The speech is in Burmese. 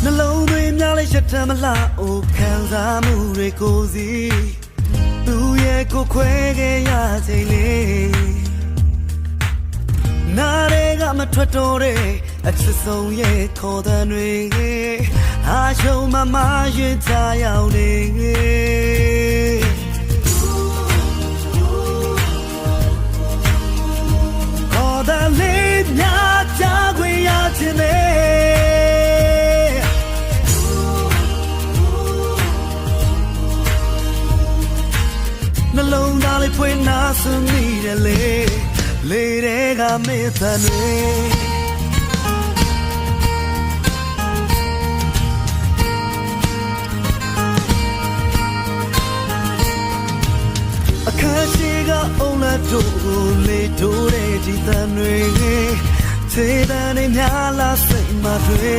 နှလုံးသွင်းများလေးချက်တမ်းမလားအိုခံစားမှုတွေကိုစီသူရဲ့ကိုခွဲခဲ့ရချိန်လေးနားတွေကမထွက်တော့တဲ့အချစ်ဆုံးရဲ့ခေါ်တဲ့တွေအားရှုံးမရင်ချရောက်နေခေါ်တဲ့လေးများချခွင့်ရခြင်းနဲ့နှလုံးသားလေးဖွင့်နာစမိတယ်လေတွေကမေတ္တာတွေအခါရှိကအုံးလက်တို့ကိုလေထိုးတဲ့ကြည်တန်တွေခြေတန်းတွေများလားစိတ်မတွေ